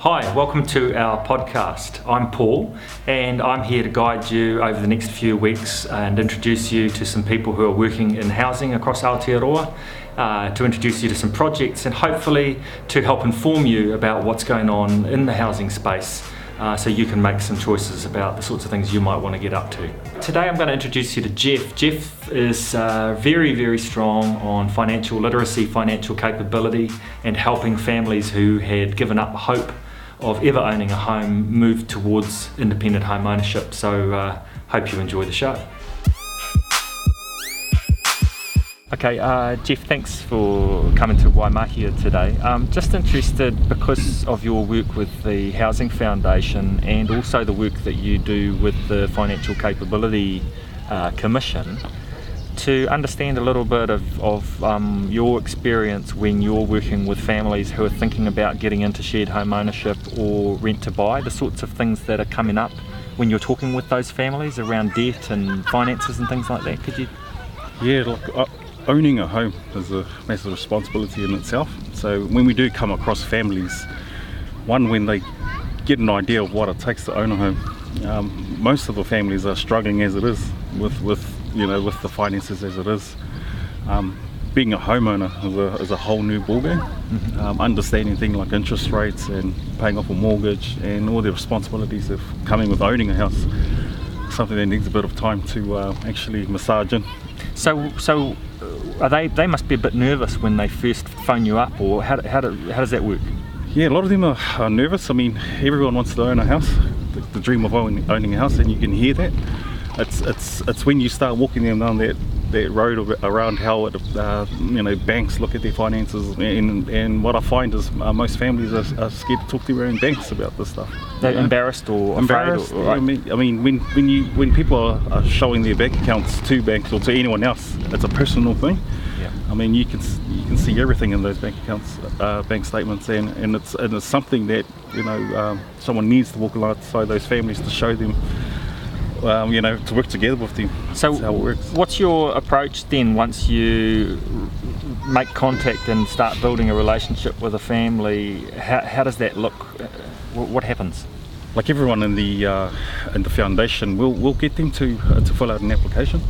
Hi, welcome to our podcast. I'm Paul and I'm here to guide you over the next few weeks and introduce you to some people who are working in housing across Aotearoa, to introduce you to some projects and hopefully to help inform you about what's going on in the housing space, so you can make some choices about the sorts of things you might want to get up to. Today I'm going to introduce you to Jeff. Jeff is very, very strong on financial literacy, financial capability, and helping families who had given up hope of ever owning a home move towards independent home ownership. So hope you enjoy the show. Okay, Jeff, thanks for coming to Waimakia today. Just interested, because of your work with the Housing Foundation and also the work that you do with the Financial Capability Commission, to understand a little bit of your experience when you're working with families who are thinking about getting into shared home ownership or rent to buy, the sorts of things that are coming up when you're talking with those families around debt and finances and things like that. Could you? Yeah, look, owning a home is a massive responsibility in itself. So when we do come across families, one, when they get an idea of what it takes to own a home, most of the families are struggling as it is with the finances as it is. Being a homeowner is a whole new ballgame. Understanding things like interest rates and paying off a mortgage and all the responsibilities of coming with owning a house, something that needs a bit of time to actually massage in. So are they must be a bit nervous when they first phone you up, or how does that work? Yeah, a lot of them are nervous. I mean, everyone wants to own a house, the dream of owning a house, and you can hear that. It's when you start walking them down that road around how banks look at their finances, and what I find is most families are scared to talk to their own banks about this stuff. They're embarrassed or embarrassed. Afraid, or, right? I mean, when people are showing their bank accounts to banks or to anyone else, it's a personal thing. Yeah. I mean, you can see everything in those bank accounts, bank statements, and it's something that someone needs to walk alongside those families to show them. To work together with them. So that's how it works. What's your approach then once you make contact and start building a relationship with a family? How does that look? What happens? Like everyone in the foundation, we'll get them to fill out an application,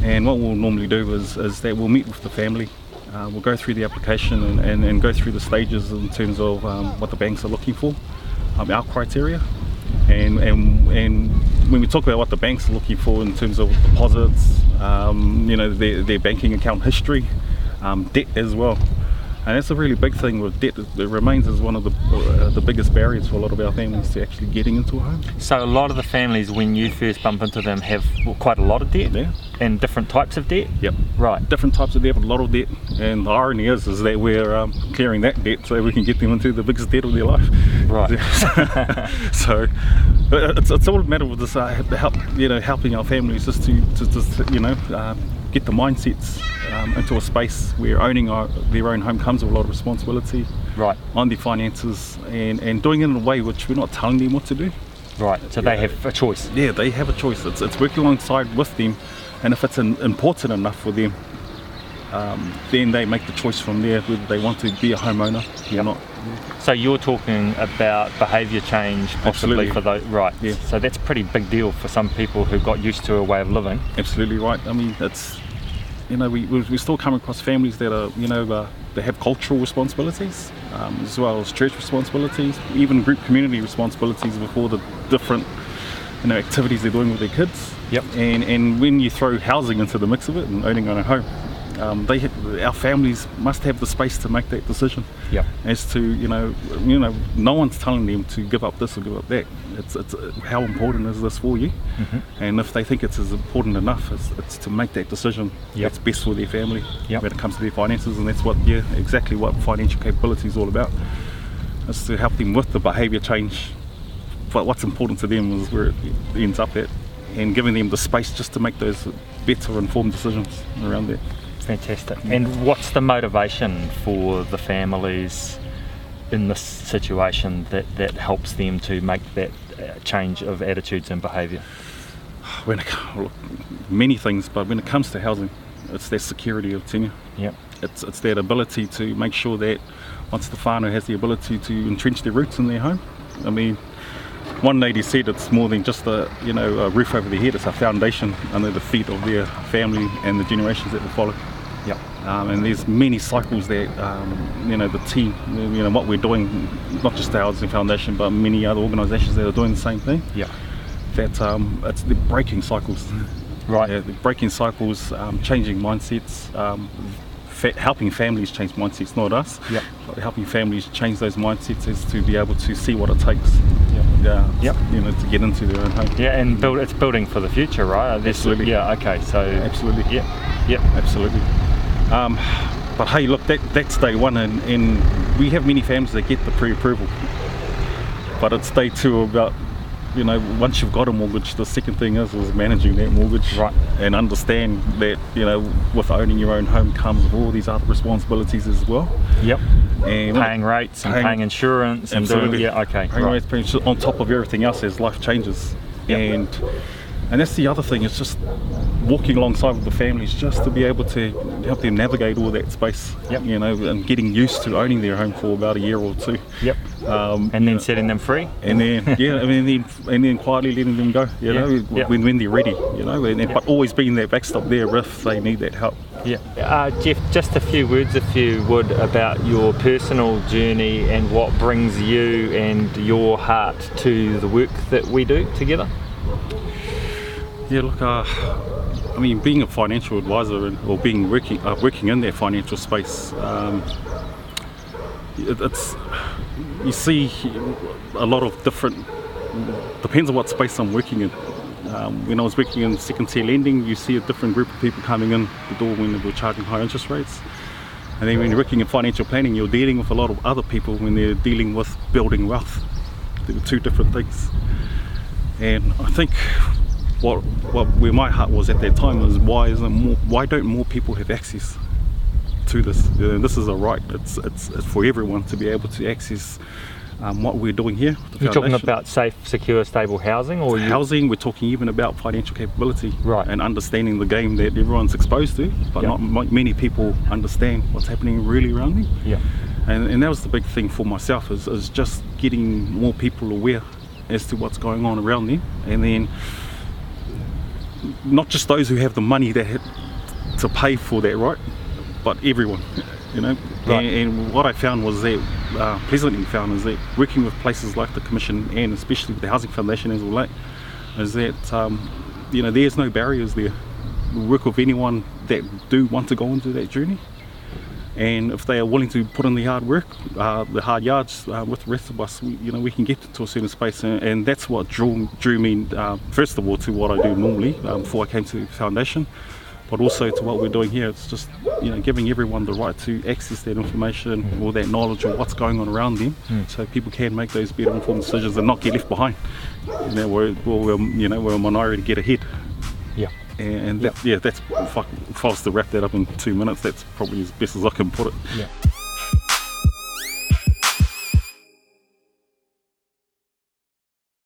and what we'll normally do is that we'll meet with the family. We'll go through the application and go through the stages in terms of what the banks are looking for, our criteria. And when we talk about what the banks are looking for in terms of deposits, their banking account history, debt as well. And that's a really big thing with debt. It remains as one of the biggest barriers for a lot of our families to actually getting into a home. So a lot of the families, when you first bump into them, have quite a lot of debt. Yeah. And different types of debt? Yep. Right. Different types of debt, a lot of debt. And the irony is that we're clearing that debt so we can get them into the biggest debt of their life. Right. So it's all a matter of this helping our families just to get the mindsets into a space where owning their own home comes with a lot of responsibility, right, on their finances, and doing it in a way which we're not telling them what to do. Right, so they have a choice. Yeah, they have a choice. It's working alongside with them, and if it's important enough for them, then they make the choice from there whether they want to be a homeowner or not. So you're talking about behaviour change possibly. Absolutely. For those, right? Yeah. So that's a pretty big deal for some people who got used to a way of living. Absolutely right. I mean, it's we still come across families that are they have cultural responsibilities, as well as church responsibilities, even group community responsibilities with all the different activities they're doing with their kids. Yep. And when you throw housing into the mix of it and owning on a home, our families must have the space to make that decision. Yep. As to no one's telling them to give up this or give up that. It's how important is this for you? Mm-hmm. And if they think it's as important enough, it's to make that decision. Yep. That's best for their family. Yep. When it comes to their finances, and that's exactly what financial capability is all about. It's to help them with the behaviour change. But what's important to them is where it ends up at, and giving them the space just to make those better informed decisions around that. Fantastic. And what's the motivation for the families in this situation that helps them to make that change of attitudes and behaviour? Many things, but when it comes to housing, it's that security of tenure. Yep. It's that ability to make sure that once the whānau has the ability to entrench their roots in their home. I mean, one lady said it's more than just a roof over their head, it's a foundation under the feet of their family and the generations that will follow. Yep. And there's many cycles that the team, what we're doing, not just the Housing Foundation but many other organisations that are doing the same thing. Yeah. That they're breaking cycles. Right. Yeah, they're breaking cycles, changing mindsets, helping families change mindsets, not us. Yep. But helping families change those mindsets is to be able to see what it takes. Yep. To get into their own home. Yeah, and it's building for the future, right? Absolutely. Yeah. Okay. So. Absolutely. Yeah. Yep. Absolutely. But hey, look, that's day one, and we have many families that get the pre-approval. But it's day two about, once you've got a mortgage, the second thing is managing that mortgage. Right. And understand that, with owning your own home comes with all these other responsibilities as well. Yep. And paying rates and paying insurance. And absolutely. Okay. Paying rates, paying on top of everything else as life changes. Yep. And that's the other thing, it's just walking alongside with the families just to be able to help them navigate all that space. Yep. And getting used to owning their home for about a year or two. Yep. And then setting them free. And then and then quietly letting them go. When they're ready. But always being that backstop there if they need that help. Yeah. Jeff, just a few words, if you would, about your personal journey and what brings you and your heart to the work that we do together. Yeah, look, being a financial advisor or working in that financial space, you see a lot of different, depends on what space I'm working in. When I was working in second tier lending, you see a different group of people coming in the door when they were charging high interest rates. And then when you're working in financial planning, you're dealing with a lot of other people when they're dealing with building wealth. There were two different things. And I think where my heart was at that time was why don't more people have access to this? This is a right. It's for everyone to be able to access what we're doing here. You're talking about safe, secure, stable housing, or housing? We're talking even about financial capability, right? And understanding the game that everyone's exposed to, but not many people understand what's happening really around me. Yeah. And that was the big thing for myself is just getting more people aware as to what's going on around them, and then not just those who have the money to pay for that, right? But everyone, Right. And what I found was that, pleasantly found, is that working with places like the Commission and especially with the Housing Foundation as well, is that there's no barriers there. We work with anyone that do want to go into that journey, and if they are willing to put in the hard work, the hard yards with the rest of us, we can get to a certain space, and that's what drew me first of all to what I do normally before I came to the foundation, but also to what we're doing here. It's just giving everyone the right to access that information or that knowledge of what's going on around them, so people can make those better informed decisions and not get left behind. We're a minority to get ahead. Yeah. And that's if I was to wrap that up in 2 minutes, that's probably as best as I can put it. Yeah.